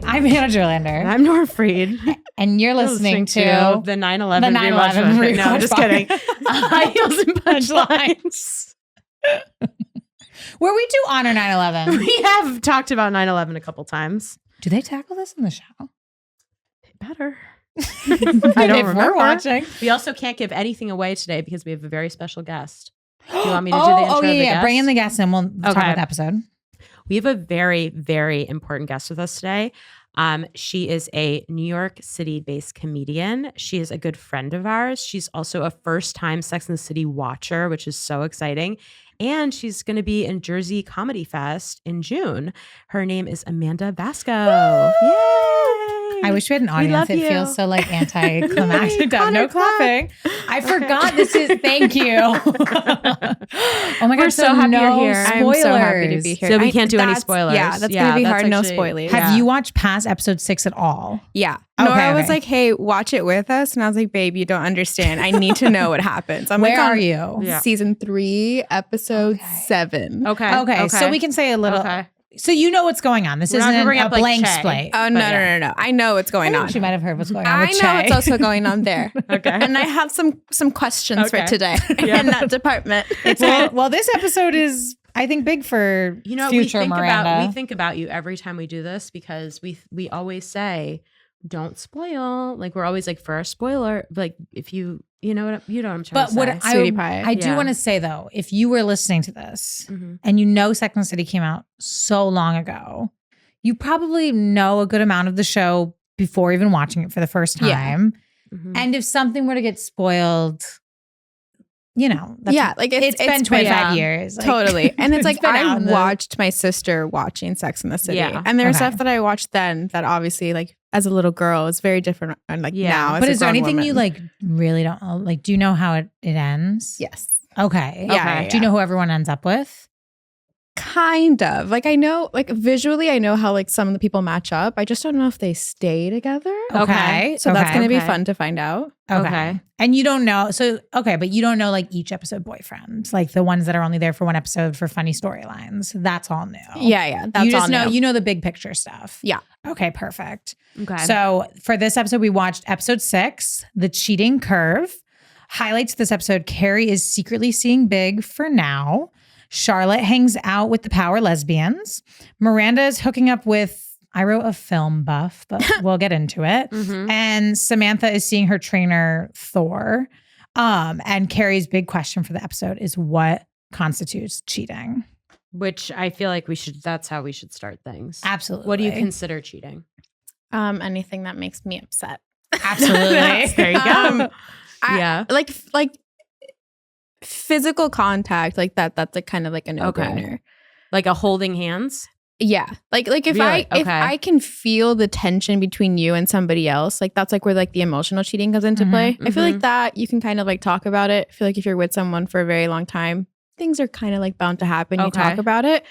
Hi, I'm Hanna Jerlander. I'm Nora Freed. And you're listening to the 9/11 rewatch. No, just kidding. High Heels and Punchlines. Where we do honor 9/11. We have talked about 9/11 a couple times. Do they tackle this in the show? They better. I don't remember. We're watching. We also can't give anything away today because we have a very special guest. Do you want me to do the intro of the guest? Bring in the guest and we'll talk about the episode. We have a very, very important guest with us today. She is a New York City-based comedian. She is a good friend of ours. She's also a first-time Sex and the City watcher, which is so exciting. And she's going to be in Jersey Comedy Fest in June. Her name is Amanda Vasco. Yay! I wish we had an audience. It feels so like anticlimactic. No clapping. I forgot this is. Thank you. Oh my God! We're so happy you're here. Spoilers. I'm so happy to be here. So we can't do any spoilers. Yeah, that's going to be hard. No spoilers. Have you watched past episode 6 at all? Yeah. Okay, Nora was like, "Hey, watch it with us," and I was like, "Babe, you don't understand. I need to know what happens." I'm Where like, are you? Yeah. Season 3, episode 7. Okay. So we can say a little. Okay. So you know what's going on. This isn't a blank slate. Oh, no. I know what's going on. She might have heard what's going on. I know what's also going on there. Okay. And I have some questions for today in that department. Well, this episode is, I think, big for future Miranda. We think about you every time we do this because we always say, don't spoil. Like, we're always like, for our spoiler, like, if you know what I'm trying to say. But what I do want to say, though, if you were listening to this and you know Sex and the City came out so long ago, you probably know a good amount of the show before even watching it for the first time. Yeah. And if something were to get spoiled, it's been 25 years. Like, totally. And it's like, I watched my sister watching Sex and the City. Yeah. And there's stuff that I watched then that obviously, like, as a little girl, is very different. And like now, but is there anything you like really don't like? Do you know how it ends? Yes. Okay. Yeah. Do you know who everyone ends up with? Kind of. Like, I know, like, visually, I know how like some of the people match up. I just don't know if they stay together. Okay. So that's going to be fun to find out. Okay. And you don't know. So, but you don't know like each episode boyfriend, like the ones that are only there for one episode for funny storylines. That's all new. Yeah. That's you just all know, new. you know the big picture stuff. Yeah. Okay, perfect. Okay. So for this episode, we watched episode 6, The Cheating Curve. Highlights of this episode: Carrie is secretly seeing Big for now. Charlotte hangs out with the power lesbians. Miranda is hooking up with, I wrote a film buff, but we'll get into it. And Samantha is seeing her trainer, Thor. And Carrie's big question for the episode is, what constitutes cheating? Which I feel like that's how we should start things. Absolutely. What do you consider cheating? Anything that makes me upset. Absolutely. There you go. Like physical contact, like that's like kind of like a no-brainer. Like a holding hands? Yeah. Like if really? if I can feel the tension between you and somebody else, like that's like where like the emotional cheating comes into play. I feel like that you can kind of like talk about it. I feel like if you're with someone for a very long time, things are kind of like bound to happen. You talk about it.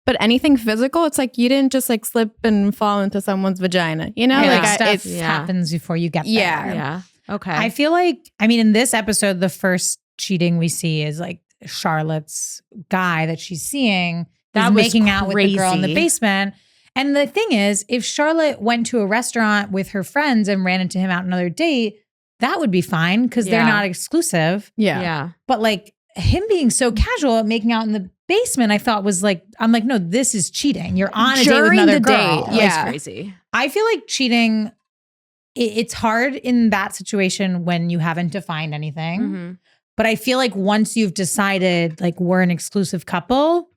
But anything physical, it's like you didn't just like slip and fall into someone's vagina, you know? Yeah, like stuff happens before you get there. Yeah. Okay. I feel like, I mean, in this episode, the first cheating we see is like Charlotte's guy that she's seeing is making out with the girl in the basement. And the thing is, if Charlotte went to a restaurant with her friends and ran into him out another date, that would be fine because they're not exclusive. Yeah. But like him being so casual at making out in the basement, I thought was like, I'm like, no, this is cheating. You're on a date with another girl. That's crazy. I feel like cheating, it's hard in that situation when you haven't defined anything. But I feel like once you've decided like we're an exclusive couple,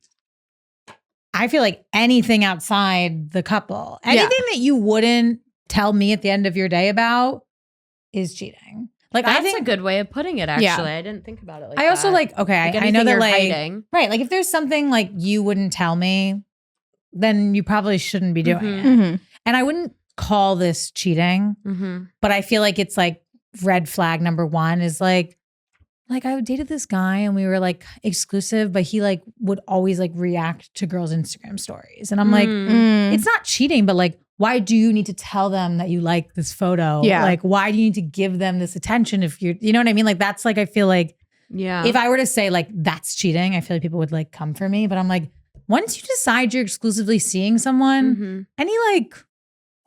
I feel like anything outside the couple, anything that you wouldn't tell me at the end of your day about is cheating. Like that's I think a good way of putting it, actually. I didn't think about it like that. I also like, I know that like, hiding. Right. Like if there's something like you wouldn't tell me, then you probably shouldn't be doing it. And I wouldn't call this cheating, but I feel like it's like red flag number 1 is like I dated this guy and we were like exclusive, but he like would always like react to girls' Instagram stories. And I'm like, it's not cheating, but like, why do you need to tell them that you like this photo? Yeah. Like, why do you need to give them this attention if you know what I mean? Like, that's like, I feel like if I were to say like, that's cheating, I feel like people would like come for me. But I'm like, once you decide you're exclusively seeing someone, any like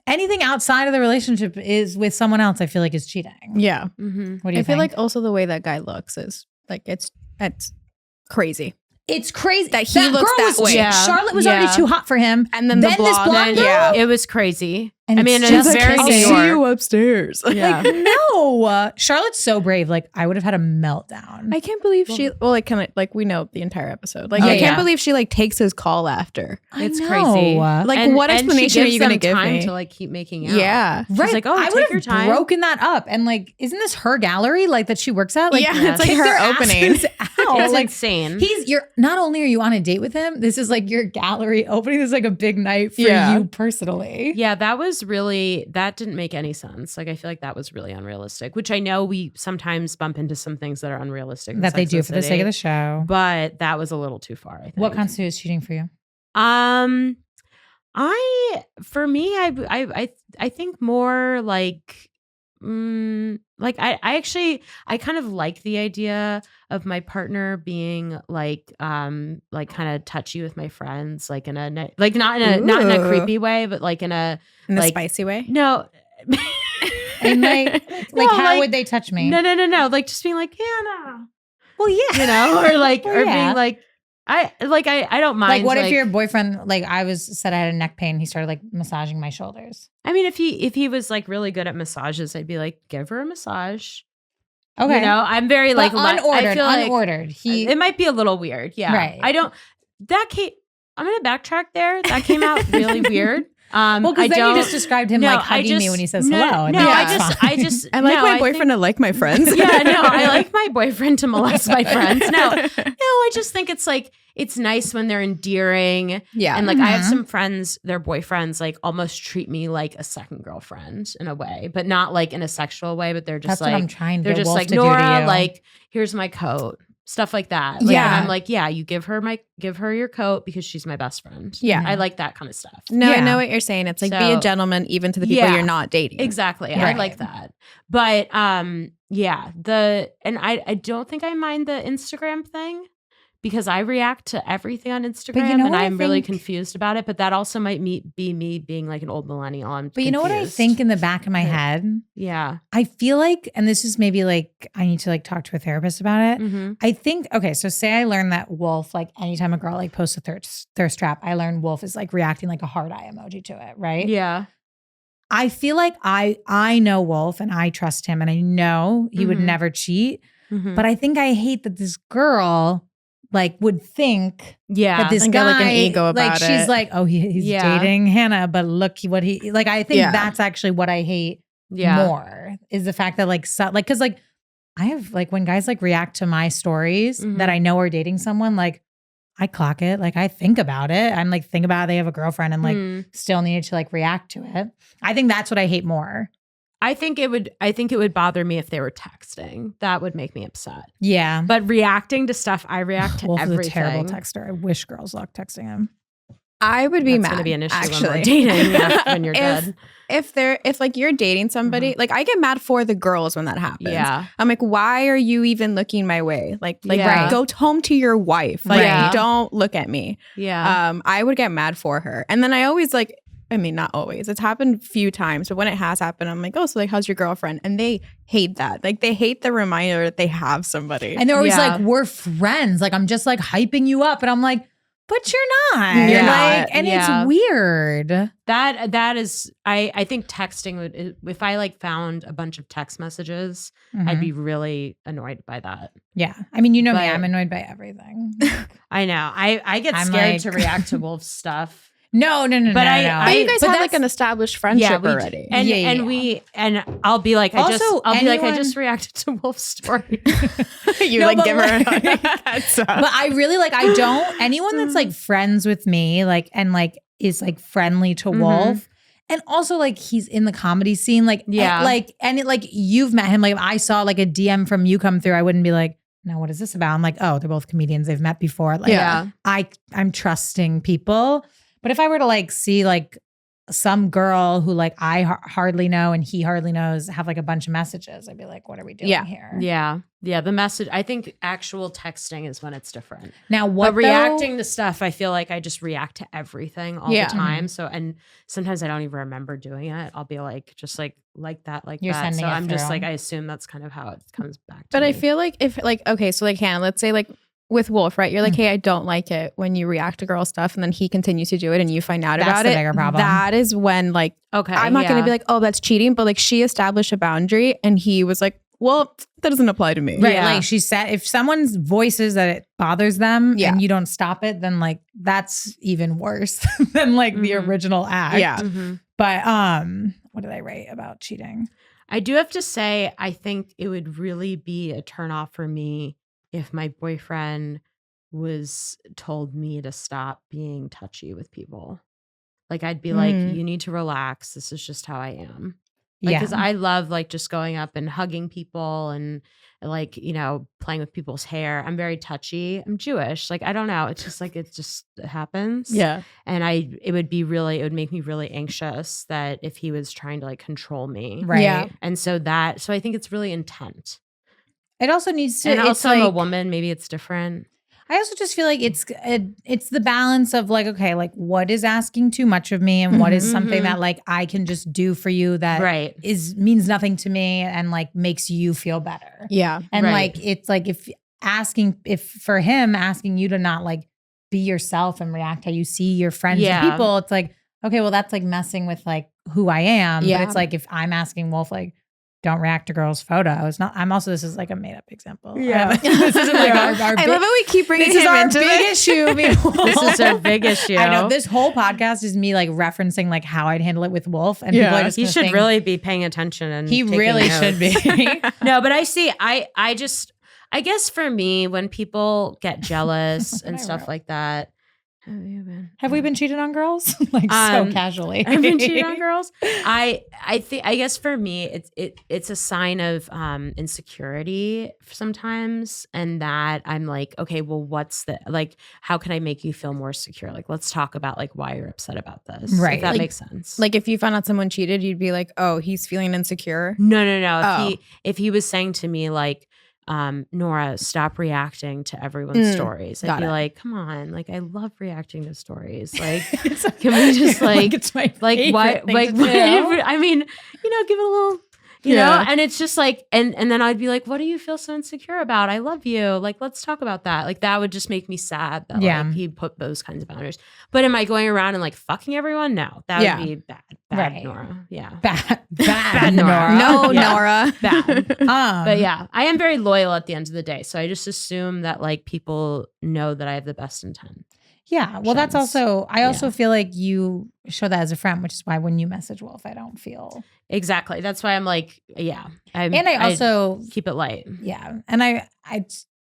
anything outside of the relationship is with someone else, I feel like is cheating. Yeah. What do you I think? feel like also the way that guy looks is like it's crazy. It's crazy that he looks girl that was way. Yeah. Charlotte was already too hot for him. And then the this blonde, blonde girl. yeah. It was crazy. And I mean, it's it's just very I'll New see York. you upstairs. Yeah. Like, no. Charlotte's so brave. Like, I would have had a meltdown. I can't believe she, like, kind of, like, we know the entire episode. Like, Oh, I can't yeah. believe she, like, takes his call after. It's I crazy. know. Like, what and explanation are you going to give time me? to like keep making out? Yeah. She's Right. like, oh, I take would your have time. broken that up. And like, isn't this her gallery? Like that she works at? Like, Yeah, it's like kick her their opening. asses out. It's Like, insane. you're not only are you on a date with him, this is like your gallery opening. This is like a big night for Yeah. you personally. Yeah, that didn't make any sense. Like, I feel like that was really unrealistic, which I know we sometimes bump into some things that are unrealistic. in That they Sex do and for the sake City, of the show. But that was a little too far, I think. What constitutes cheating for you? For me, I think more like, I kind of like the idea of my partner being like kind of touchy with my friends, like not in a creepy way, but like in a spicy way? no. And like No, how like- would they touch me? No. Like just being like, Hanna, Well, yeah. you know, or like, Well, or yeah. being like, I don't mind. Like, what if your boyfriend, like, said I had a neck pain, he started like massaging my shoulders. I mean, if he was like really good at massages, I'd be like, give her a massage. Okay. You know, I'm very like unordered. I feel like Unordered. it might be a little weird. Yeah. Right. I'm gonna backtrack there. That came out really weird. Well, because then you just described him like hugging me when he says hello. and No, that's I fine. just I like no, my I boyfriend think- to like my friends. Yeah, no, I like my boyfriend to molest my friends. No, I just think it's like it's nice when they're endearing. Yeah. And like I have Mhm. some friends, their boyfriends like almost treat me like a second girlfriend in a way, but not like in a sexual way. But they're just That's what I'm like trying to they're get just Wolf like to do to Nora, you. like here's my coat, stuff like that. Like, Yeah. and I'm like, yeah, you give her your coat because she's my best friend. Yeah. I like that kind of stuff. No, I Yeah. know what you're saying. It's like be So- a gentleman even to the people Yeah. you're not dating. Exactly. Right. I like that. But yeah, I don't think I mind the Instagram thing because I react to everything on Instagram you know and what I I'm really think- confused about it. But that also might be me being like an old millennial. I'm But you know what I confused. think in the back of my head? Yeah. I feel like, and this is maybe like, I need to like talk to a therapist about it. Mm-hmm. I think, okay, so say I learned that Wolf, like anytime a girl like posts a thirst trap, I learned Wolf is like reacting like a heart eye emoji to it, right? Yeah. I feel like I know Wolf and I trust him and I know he would Mhm. never cheat. Mhm. But I think I hate that this girl like would think Yeah. that this And guy get, like, an ego like about she's it. like, oh, he's Yeah. dating Hanna, but look what he like. I think Yeah. that's actually what I hate yeah. more is the fact that like because like I have like when guys like react to my stories Mhm. that I know are dating someone, like I clock it, like I think about it. I'm like think about how they have a girlfriend and like Mm. still needed to like react to it. I think that's what I hate more. I think it would bother me if they were texting. That would make me upset. Yeah. But reacting to stuff, I react to Wolf is everything. a terrible texter. I wish girls luck texting him. I would be That's mad. going to be an issue actually. when we're dating when you're dead. If like you're dating somebody, like I get mad for the girls when that happens. Yeah. I'm like, why are you even looking my way? Like Yeah. go home to your wife. Like Right. don't look at me. Yeah. I would get mad for her. And then I always like, I mean, not always. It's happened a few times, but when it has happened, I'm like, oh, so like, how's your girlfriend? And they hate that. Like, they hate the reminder that they have somebody. And they're always Yeah. like, we're friends. Like, I'm just like hyping you up. And I'm like, but you're not. You're like, not. and Yeah. it's weird. That is, I think texting would, if I like found a bunch of text messages, I'd Mhm. be really annoyed by that. Yeah. I mean, you know me, But- I'm annoyed by everything. I know. I get I'm scared like- to react to Wolf's stuff. No. But no. but you guys But have like that's- an established friendship we do. already. And Yeah. and I'll be like, I Also, anyone- just reacted to Wolf's story. you No, like but give her a like- heads up. But I really like, I don't, anyone that's like friends with me, like, and like is like friendly to Mhm. Wolf. And also like he's in the comedy scene. Like, Yeah. like you've met him. Like if I saw like a DM from you come through, I wouldn't be like, no, what is this about? I'm like, oh, they're both comedians. They've met before. Like Yeah. I'm trusting people. But if I were to like see like some girl who like I hardly know and he hardly knows have like a bunch of messages, I'd be like, what are we doing here? Yeah. Yeah. The message, I think actual texting is when it's different. Now, what reacting to stuff, I feel like I just react to everything all the time. So, and sometimes I don't even remember doing it. I'll be like, just like that, like You're that. So sending it I'm just through. like, I assume that's kind of how it comes back to But me. I feel like if like, okay, so like Hanna, let's say like with Wolf, right? You're like, hey, I don't like it when you react to girl stuff, and then he continues to do it and you find out That's about the it. bigger problem. That is when like, okay, I'm not going to be like, oh, that's cheating. But like she established a boundary and he was like, well, that doesn't apply to me. Right. Yeah. Like she said, if someone's voices that it bothers them Yeah. and you don't stop it, then like that's even worse than like the original act. Yeah. Mm-hmm. But what did I write about cheating? I do have to say, I think it would really be a turnoff for me if my boyfriend was told me to stop being touchy with people. Like I'd be like, you need to relax. This is just how I am. Like, because I love like just going up and hugging people and like, you know, playing with people's hair. I'm very touchy. I'm Jewish. Like, I don't know. It's just like, it just happens. Yeah. And it would make me really anxious that if he was trying to like control me. Right. Yeah. And so I think it's really intent. It also needs to. And it's also I'm a like, woman. Maybe it's different. I also just feel like it's the balance of like, okay, like what is asking too much of me and what is something that like I can just do for you that Right. means nothing to me and like makes you feel better. Yeah. And Right. like it's like if for him asking you to not like be yourself and react how you see your friends Yeah. and people, it's like, okay, well that's like messing with like who I am. Yeah. But it's like if I'm asking Wolf like, don't react to girls' photos. This is like a made up example. Yeah. This isn't like our I love how we keep bringing this is him our into big this. issue. This is our big issue. I know this whole podcast is me like referencing like how I'd handle it with Wolf, and people are just He gonna should think really be paying attention and he taking really notes. should be. No, but I guess for me, when people get jealous and I stuff wrote. like that, how have you been? Have we been cheated on, girls? Like so casually. I've been cheated on girls. I guess for me, it's a sign of insecurity sometimes, and that I'm like, okay, well, how can I make you feel more secure? Like, let's talk about like why you're upset about this. Right. If that Like- makes sense. Like if you found out someone cheated, you'd be like, oh, he's feeling insecure. No. If he was saying to me like, Nora, stop reacting to everyone's stories. I'd got be it. like, come on, like I love reacting to stories. Like, can we just like, it's my like favorite what, thing like, to what, do. I mean, you know, give it a little, you know, and it's just like, and then I'd be like, what do you feel so insecure about? I love you. Like, let's talk about that. Like, that would just make me sad that like he put those kinds of boundaries. But am I going around and like fucking everyone? No, that would be bad, Right. Nora. Yeah. Bad Nora. No, Yeah. Nora. Bad. But But yeah, I am very loyal at the end of the day. So I just assume that like people know that I have the best intent. yeah. Well, that's Shins. also. I also feel like you show that as a friend, which is why when you message Wolf, I don't feel. Exactly. That's why I'm like, yeah. And I also keep it light. yeah, and I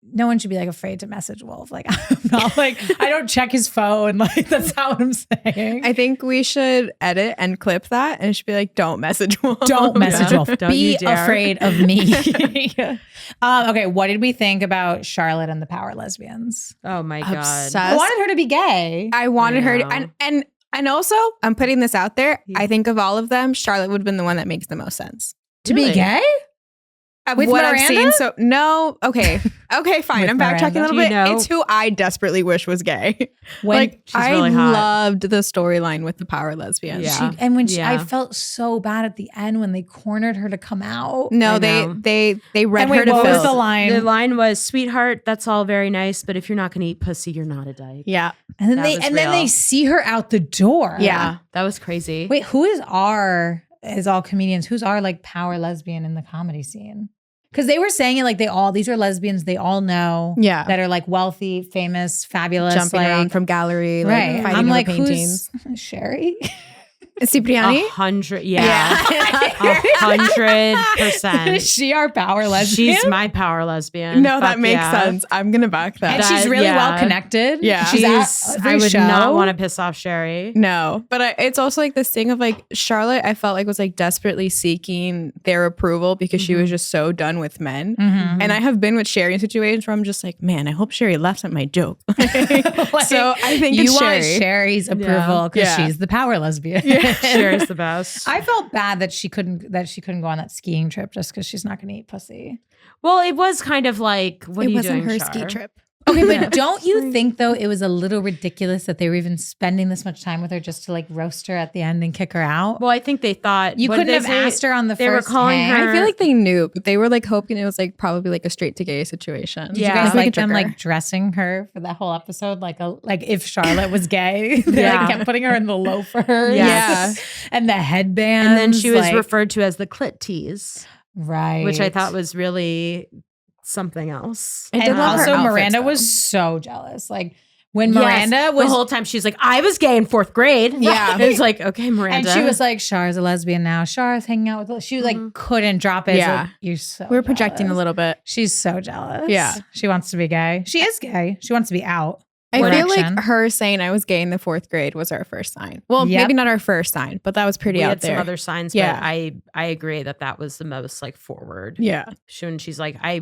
no one should be like afraid to message Wolf. Like I'm not like I don't check his phone. Like that's not what I'm saying. I think we should edit and clip that, and it should be like, "Don't message Wolf." Don't message Wolf. Don't Be you dare. afraid of me. Okay, what did we think about Charlotte and the Power Lesbians? Oh my Obsessed. I wanted her to be gay. I wanted her know. to, and also, I'm putting this out there. I think of all of them, Charlotte would have been the one that makes the most sense. To be Really? gay? Of With what Miranda? I've seen, so no, okay, fine. With I'm backtracking Miranda. a little Do you bit. know- It's who I desperately wish was gay. When Like she's I really hot. loved the storyline with the Power Lesbians. Yeah. I Yeah. felt so bad at the end when they cornered her to come out. No, I they know. they read And wait, her to what was filth. the line? The line was, "Sweetheart, that's all very nice, but if you're not going to eat pussy, you're not a dyke." Yeah, And then That was then they real. see her out the door. Yeah. That was crazy. Wait, who is all comedians? Who's our like power lesbian in the comedy scene? Because they were saying it like these are lesbians they all know. Yeah. That are like wealthy, famous, fabulous. jumping like, around from gallery, like right. fighting I'm over like, paintings. who's Sherry? Cipriani. 100, yeah. 100%. Is she our power lesbian? She's my power lesbian. No, that Fuck makes yeah. sense. I'm gonna back that. And she's That- really yeah. well connected. Yeah. She's She's, at every I would show. not want to piss off Sherry. No, but it's also like this thing of like Charlotte, I felt like was like desperately seeking their approval because she was just so done with men. Mhm. And I have been with Sherry in situations where I'm just like, man, I hope Sherry laughs at my joke. Like, so I think you it's want Sherry. Sherry's approval because Yeah. she's the power lesbian. Yeah. Cher's the best. I felt bad that she couldn't go on that skiing trip just because she's not going to eat pussy. Well, it was kind of like, what are you doing, It wasn't her Char? ski trip. Okay, but don't you think though it was a little ridiculous that they were even spending this much time with her just to like roast her at the end and kick her out? Well, I think they thought You what couldn't did have they say? asked her on the They were first calling hang. her- I feel like they knew, but they were like hoping it was like probably like a straight to gay situation. Did you Yeah. guys Like a like them trigger. like dressing her for the whole episode? Like if Charlotte was gay, they Yeah. like kept putting her in the loafers, Yes. and the headband, And then she was referred to as the clit tease, right, which I thought was really something else. I did And love her also, outfits, Miranda though. was so jealous. Like when Yes, Miranda was the whole time she's like, I was gay in 4th grade. Yeah. It was like, okay, Miranda. and she was like, Char's a lesbian now. Char's hanging out with. She like couldn't drop it. It's Yeah. like, you're so. We were projecting a jealous. little bit. She's so jealous. Yeah. she wants to be gay. She is gay. She wants to be out. I Or feel action. like her saying I was gay in the 4th grade was our first sign. Well, Yep. maybe not our first sign, but that was pretty we out had there. some other signs, Yeah. but I agree that was the most like forward. Yeah. When she's like, I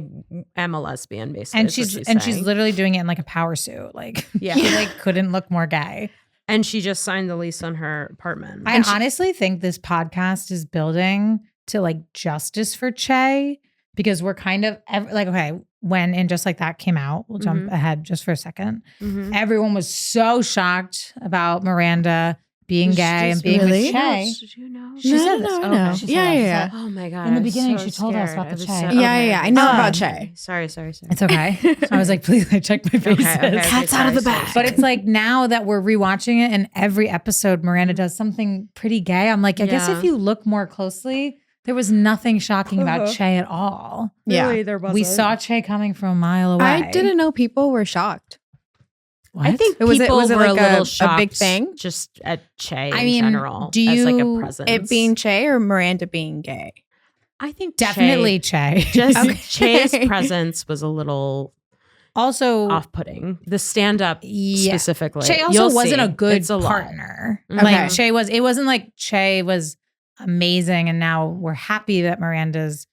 am a lesbian, basically. And is what she's saying. literally doing it in like a power suit. Like Yeah. she like couldn't look more gay. And she just signed the lease on her apartment. I honestly think this podcast is building to like justice for Che because we're kind of like, okay, when And Just Like That came out, we'll jump ahead just for a second. Mhm. Everyone was so shocked about Miranda being gay and being really? with Che. Did you know? She said this. I Okay, know. she said Yeah, that. She yeah. said- Oh my God. In the I was beginning, so she told us about scared. the I was Che. so- Yeah, okay. yeah. I know about Okay. Che. Sorry. It's okay. I was like, please, I checked my faces. Cat's out of the bag. But it's like now that we're rewatching it and every episode Miranda does something pretty gay. I'm like, I guess Yeah. if you look more closely, there was nothing shocking about Uh-huh. Che at all. Yeah. there We saw Che coming from a mile away. I didn't know people were shocked. What? I think Was it- people was it were like a little a shocked big thing? just at Che I in mean, general do as like a you- presence. It being Che or Miranda being gay? I think definitely Che. Just Okay. Che's presence was a little also, off-putting. The stand-up yeah. specifically. Che also You'll wasn't see. a good It's a lot. partner. Mhm. Like Okay. Che was. It wasn't like Che was amazing, and now we're happy that Miranda's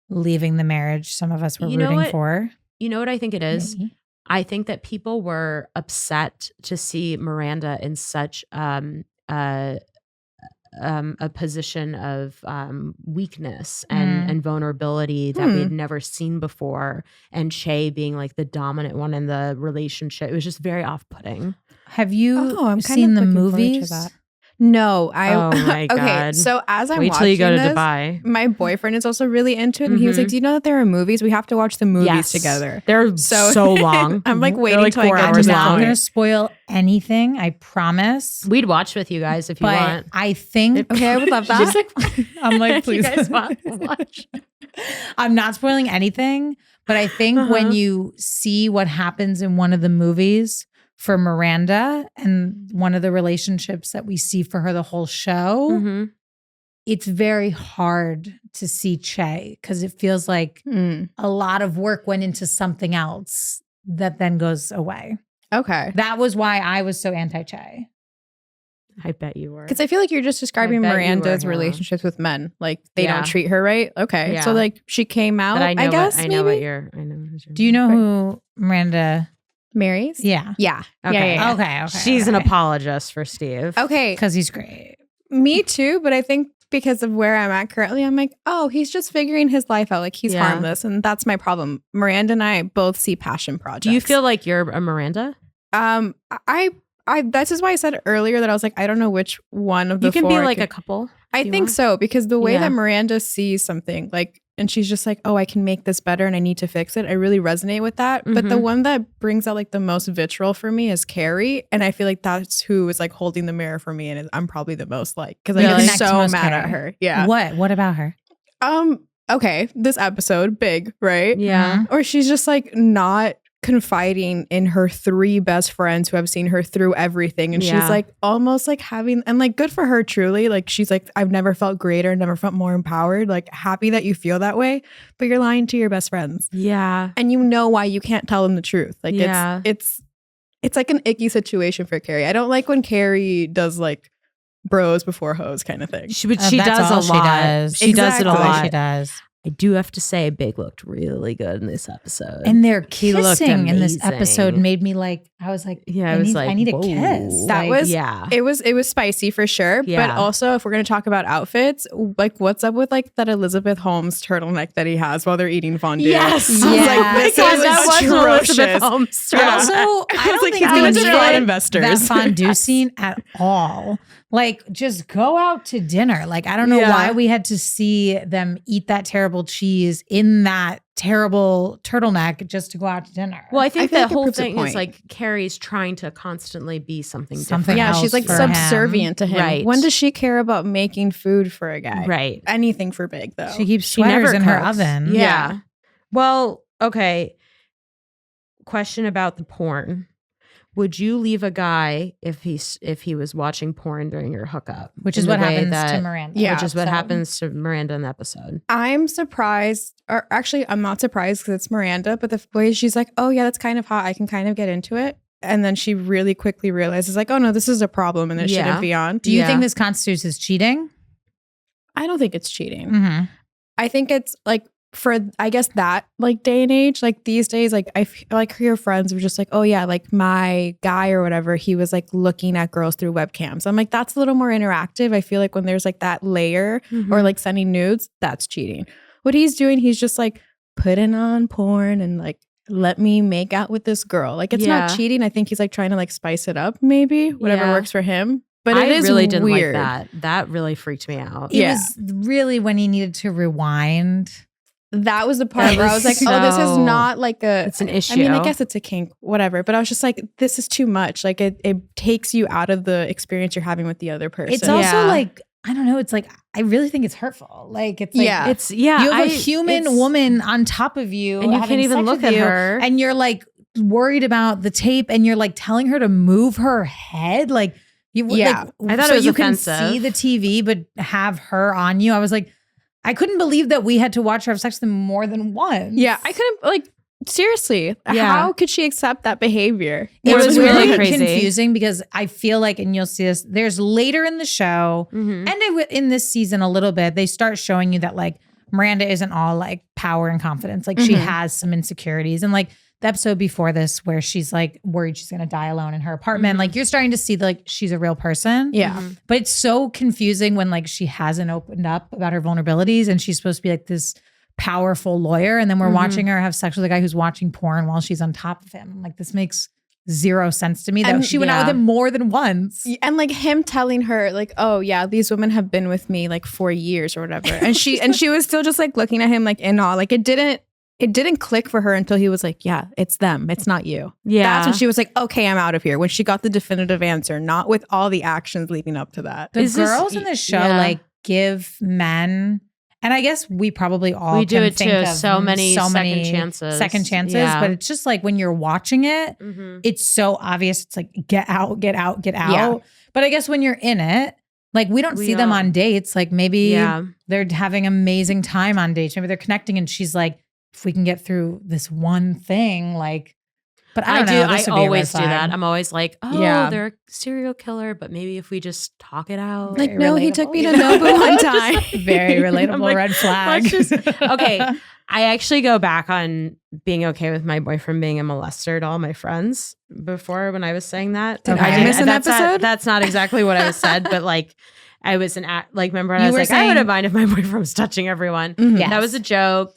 leaving the marriage. Some of us were You know rooting what? for. You know what I think it is? Maybe. I think that people were upset to see Miranda in such a position of weakness and vulnerability that we had never seen before, and Che being like the dominant one in the relationship. It was just very off-putting. Have you Oh, I'm kind seen of the looking forward to movies? that. No, I. Oh my Okay, God. so as I'm Wait watching till you go to this, Dubai. my boyfriend is also really into it, and he was like, "Do you know that there are movies? We have to watch the movies Yes. together." They're So- so long. I'm like They're waiting like till I 4 get to hours that I'm not long. going to spoil anything. I promise. We'd watch with you guys if you But want. I think Okay, I would love that. She's like, I'm like, you please. guys want to watch? I'm not spoiling anything, but I think when you see what happens in one of the movies for Miranda and one of the relationships that we see for her the whole show, Mhm. it's very hard to see Che because it feels like a lot of work went into something else that then goes away. Okay. That was why I was so anti-Che. I bet you were. Because I feel like you're just describing bet you Miranda's were, Hannah. relationships with men. Like they Yeah. don't treat her right. Okay. Yeah. So like she came out, But I know guess what, I know what maybe? you're. I know. what you're- Do you know who Miranda? Marries? Yeah. Yeah. Okay. Yeah. Okay. She's an apologist for Steve. Okay. Because he's great. Me too, but I think because of where I'm at currently, I'm like, oh, he's just figuring his life out. Like he's Yeah. harmless. And that's my problem. Miranda and I both see passion projects. Do you feel like you're a Miranda? I this is why I said earlier that I was like, I don't know which one of the You can four be I like could- a couple. I if you think want. so, because the way Yeah. that Miranda sees something, like, and she's just like, oh, I can make this better and I need to fix it. I really resonate with that. But the Mhm. one that brings out like the most vitriol for me is Carrie. And I feel like that's who is like holding the mirror for me. And I'm probably the most like, because You I'm connect so most mad at Carrie. her. Yeah. What? What about her? Okay. This episode, Big, right? Yeah. Or she's just like not confiding in her 3 best friends who have seen her through everything. And Yeah. she's like almost like having, and like good for her truly. Like she's like, I've never felt greater, never felt more empowered. Like happy that you feel that way, but you're lying to your best friends. Yeah. And you know why you can't tell them the truth. Like Yeah. it's like an icky situation for Carrie. I don't like when Carrie does like bros before hoes kind of thing. She That's does all a she lot. does. She does it a Exactly. lot. She does. I do have to say, Big looked really good in this episode. And their He looked kissing in this amazing. episode made me like, I was like, Yeah, I need a whoa. kiss. That Like, was it was spicy for sure. Yeah. But also if we're gonna talk about outfits, like what's up with like that Elizabeth Holmes turtleneck that he has while they're eating fondue? Yes. I was Yeah. like, this God, is that was atrocious. Elizabeth Holmes. But also, I don't like, think he's we gonna needed defraud investors. that fondue scene at all. Like, just go out to dinner. Like, I don't know Yeah. why we had to see them eat that terrible cheese in that terrible turtleneck just to go out to dinner. Well, I think feel the like it whole proves a thing is point. like Carrie's trying to constantly be something Something different. Yeah, else she's like for subservient to him. Right. When does she care about making food for a guy? Right. Anything for Big though. she keeps She sweaters never in her cooks. oven. Yeah. Well, okay. Question about the porn. Would you leave a guy if he was watching porn during your hookup? Which In is the what way happens that- to Miranda. Yeah, Which is what So- happens to Miranda in the episode. I'm surprised, or actually, I'm not surprised because it's Miranda, but the way she's like, oh, yeah, that's kind of hot. I can kind of get into it. And then she really quickly realizes, like, oh, no, this is a problem and it Yeah. shouldn't be on. Do you Yeah. think this constitutes as cheating? I don't think it's cheating. Mm-hmm. I think it's like for, I guess, that like day and age, like these days, like I feel like your friends were just like, oh, yeah, like my guy or whatever, he was like looking at girls through webcams. I'm like, that's a little more interactive. I feel like when there's like that layer or like sending nudes, that's cheating. What he's doing, he's just like putting on porn and like, let me make out with this girl. Like it's Yeah. not cheating. I think he's like trying to like spice it up, maybe whatever Yeah. works for him. But I it is really didn't weird. like that. That really freaked me out. It Yeah. was really when he needed to rewind. That was the part That where I was was like, oh, this is so- not like a. It's an issue. I mean, I guess it's a kink, whatever. But I was just like, this is too much. Like it takes you out of the experience you're having with the other person. It's also Yeah. like, I don't know. It's like, I really think it's hurtful. Like, it's like, Yeah. It's yeah. you have a it's- human woman on top of you, and you having can't even sex look with at you, her. and you're like worried about the tape, and you're like telling her to move her head, like you. Yeah. like, I thought so it was you offensive. can see the TV, but have her on you. I was like, I couldn't believe that we had to watch her have sex with them more than once. Yeah, I couldn't like seriously. Yeah. How could she accept that behavior? It was really really crazy. confusing because I feel like, and you'll see this, there's later in the show Mhm. and in this season a little bit, they start showing you that like Miranda isn't all like power and confidence. Like she Mhm. has some insecurities. And like the episode before this where she's like worried she's going to die alone in her apartment, Mhm. like you're starting to see like she's a real person. Yeah. Mhm. But it's so confusing when like she hasn't opened up about her vulnerabilities and she's supposed to be like this powerful lawyer. And then we're Mhm. watching her have sex with a guy who's watching porn while she's on top of him. I'm like, this makes zero sense to me that And- she went out with yeah. him more than once. And like him telling her like, oh yeah, these women have been with me like for years or whatever. And she was still just like looking at him like in awe. Like it didn't click for her until he was like, yeah, it's them. It's not you. Yeah. That's when she was like, okay, I'm out of here. When she got the definitive answer, not with all the actions leading up to that. The Is this- girls in this show yeah. like give men, and I guess we probably all We do can it think too. of So many second chances. second chances. Yeah. But it's just like when you're watching it, Mhm. it's so obvious. It's like get out, get out, get out. Yeah. But I guess when you're in it, like we don't We see them don't. on dates. Like maybe Yeah. they're having amazing time on dates. Maybe they're connecting, and she's like, if we can get through this one thing, like. But I don't know. I This would be a red always do flag. that. I'm always like, oh, Yeah. they're a serial killer, but maybe if we just talk it out. Like, Very no, he relatable. took me to Nobu one time. Very relatable I'm like, red flag. let's just- okay. I actually go back on being okay with my boyfriend being a molester to all my friends before when I was saying that. Did I miss an that's episode? Not, that's not exactly what I said, but like I was like, remember when You I was were like, I saying- wouldn't mind if my boyfriend was touching everyone. Mhm. Yes. That was a joke.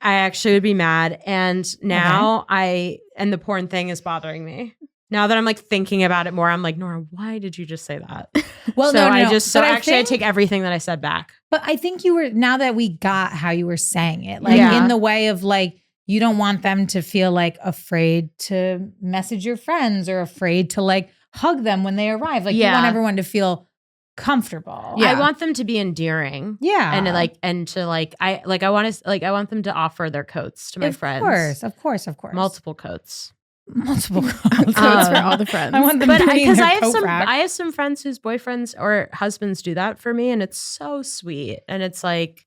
I actually would be mad. And now and the porn thing is bothering me. Now that I'm like thinking about it more, I'm like, Nora, why did you just say that? Well, so no, I no. just, But I think- take everything that I said back. But I think you were, now that we got how you were saying it, like Yeah. in the way of like, you don't want them to feel like afraid to message your friends or afraid to like hug them when they arrive. Like you Yeah. want everyone to feel comfortable. Yeah. I want them to be endearing. Yeah. And I want them to offer their coats to my friends. Of course. Multiple coats. Multiple Coats for all the friends. I want them But to be in because their I have coat some rack. I have some friends whose boyfriends or husbands do that for me, and it's so sweet. And it's like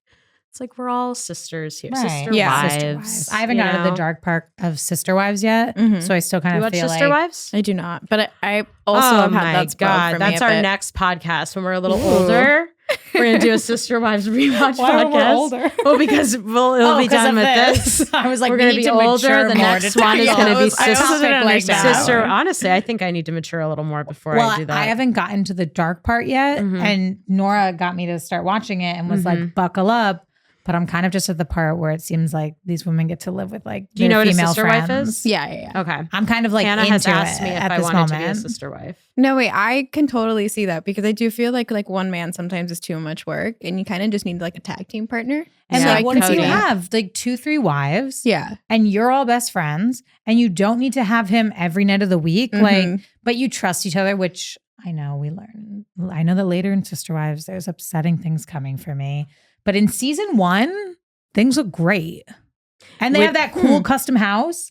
we're all sisters here. Right. Sister Yeah. wives. Sister Wives. I haven't you gotten to the know? dark part of Sister Wives yet. Mhm. So I still kind You of watch feel Sister like Wives? I do not, but I also Oh have had my that spoiled God, for me that's a our bit. next podcast when we're a little Ooh. older. We're gonna do a Sister Wives rewatch Why are we podcast. older? Well, because it'll be done with this. I was like, We're we gonna need be to older. mature The more next to one is tackle gonna be a topic like that. sister. Honestly, I think I need to mature a little more before I do that. I haven't gotten to the dark part yet, Mhm. and Nora got me to start watching it and was like, "Buckle up." But I'm kind of just at the part where it seems like these women get to live with like Do you their know what a female sister friends. wife is? Yeah. Okay. I'm kind of like Hanna into has asked it me if at I this wanted to be a moment. sister wife. No, wait, I can totally see that because I do feel like one man sometimes is too much work and you kind of just need like a tag team partner. And Yeah. like, what if you Cody. have like 2-3 wives? Yeah. And you're all best friends, and you don't need to have him every night of the week, like, Mhm. but you trust each other, which I know we learn. I know that later in Sister Wives, there's upsetting things coming for me. But in season 1, things look great. And they have that cool custom house.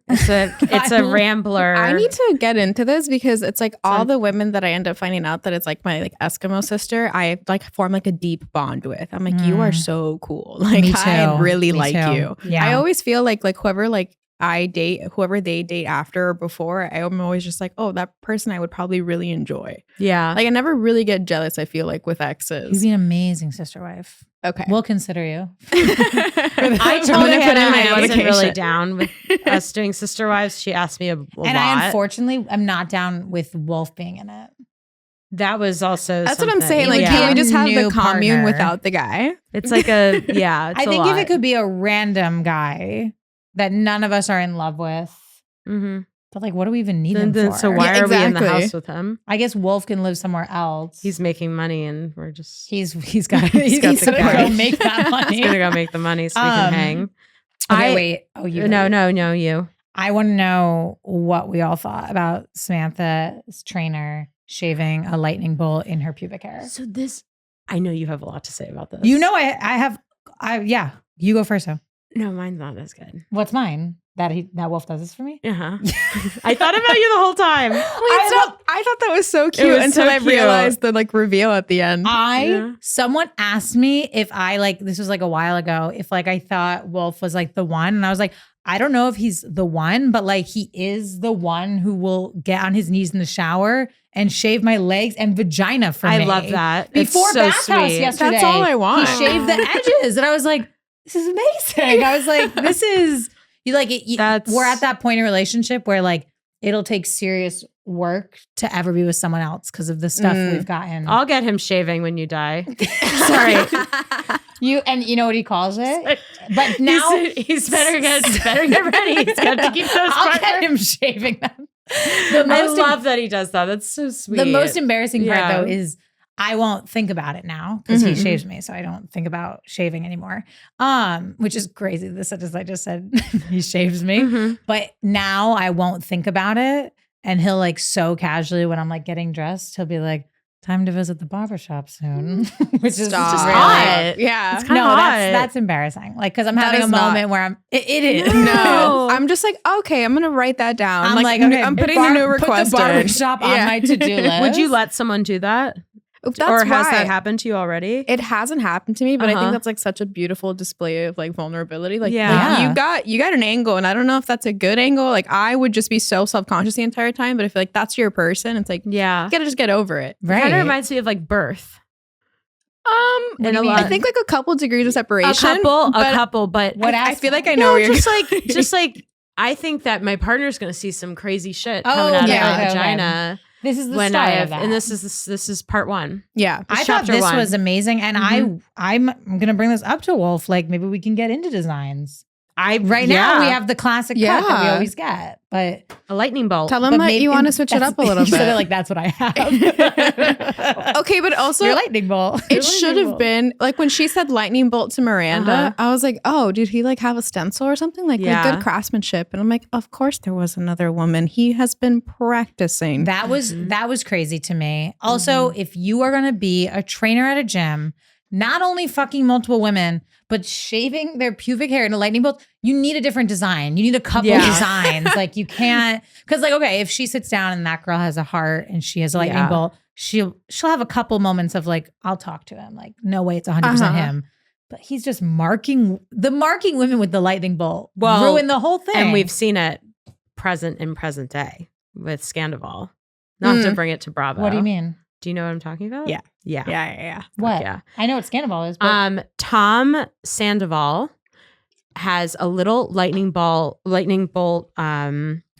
It's a rambler. I need to get into this because it's like all the women that I end up finding out that it's like my like Eskimo sister, I like form like a deep bond with. I'm like, you are so cool. Like Me I too. really Me like too. you. Yeah. I always feel like whoever like I date, whoever they date after or before, I'm always just like, oh, that person I would probably really enjoy. Yeah. Like I never really get jealous, I feel like, with You'd exes. be an amazing sister wife. Okay. We'll consider you. I I'm told gonna put Hannah in my I wasn't really application. down with us doing Sister Wives. She asked me a lot. And I unfortunately am not down with Wolf being in it. That was also That's what I'm something. saying. Like, Yeah. can we just have New the commune partner. without the guy? It's like a, yeah. It's I a think lot. if it could be a random guy that none of us are in love with, Mm-hmm. but like, what do we even need him for? So why Yeah, are we in the exactly. house with him? I guess Wolf can live somewhere else. He's making money and we're just, he's got He's got the gonna cash. go make that money. he's going to go make the money so we can hang. Okay, wait. Oh, you. No, wait. you. I want to know what we all thought about Samantha's trainer shaving a lightning bolt in her pubic hair. So I know you have a lot to say about this. You know, yeah. You go first, though. No, mine's not as good. What's mine? That Wolf does this for me? Uh-huh. I thought about you the whole time. I thought that was so cute was until so I cute. realized the like reveal at the end. Yeah. Someone asked me if I like, this was like a while ago, if like I thought Wolf was like the one. And I was like, I don't know if he's the one, but like he is the one who will get on his knees in the shower and shave my legs and vagina for me. I love that. Before It's so Bathhouse sweet. yesterday. That's all I want. He shaved the edges. And I was like, this is amazing. I was like, this is, you like it. We're at that point in a relationship where like, it'll take serious work to ever be with someone else because of the stuff we've gotten. I'll get him shaving when you die. Sorry. You know what he calls it? But now he's better get ready. He's got to keep those I'll partners. get him shaving them. I love that he does that. That's so sweet. The most embarrassing part Yeah. though is I won't think about it now because he shaves me, so I don't think about shaving anymore. Which is crazy. The sentence I just said, he shaves me, but now I won't think about it, and he'll like so casually when I'm like getting dressed, he'll be like, "Time to visit the barbershop soon," which is just hot. Yeah. It's kinda no, hot. that's embarrassing. Like, because I'm having a is not- moment where it is. No, I'm just like, okay, I'm gonna write that down. I'm like, okay, I'm putting the new request Put the in. barbershop on my to-do list. Would you let someone do that? That's or has why. that happened to you already? It hasn't happened to me, but I Uh-huh. think that's like such a beautiful display of like vulnerability. Like, Yeah. you got an angle, and I don't know if that's a good angle. Like, I would just be so self-conscious the entire time, but if like that's your person, it's like Yeah. you gotta just get over it. Right. Kind of reminds me of like birth. In a a lot- I think like a couple degrees of separation. A couple, but What I else? feel like I know where you're just like I think that my partner's going to see some crazy shit Oh, coming out yeah, of my okay, okay. vagina This is the when start I of have, that. and this is part one. Yeah. I thought chapter this one. was amazing, and I'm gonna bring this up to Wolf. Like maybe we can get into designs. Right now we have the classic cut that we Yeah. always get, but a lightning bolt. Tell them but that maybe you want to switch it that's- up a little you said it bit. like that's what I have. Okay, but also Your lightning bolt. it should have been like when she said lightning bolt to Miranda, Uh-huh. I was like, oh, did he like have a stencil or something? Like Yeah. good craftsmanship. And I'm like, of course there was another woman. He has been practicing. That was crazy to me. Also, if you are gonna be a trainer at a gym, not only fucking multiple women, but shaving their pubic hair in a lightning bolt, you need a different design. You need a couple Yeah. designs. Like you can't, because like, okay, if she sits down and that girl has a heart and she has a lightning Yeah. bolt, she'll have a couple moments of like, I'll talk to him. Like, no way, it's 100% Uh-huh. him. But he's just marking women with the lightning bolt. Well, ruin the whole thing. and we've seen it present day with Scandival. Not to bring it to Bravo. What do you mean? Do you know what I'm talking about? Yeah. Yeah. What? Yeah. I know what Scandival is. But Tom Sandoval has a little lightning bolt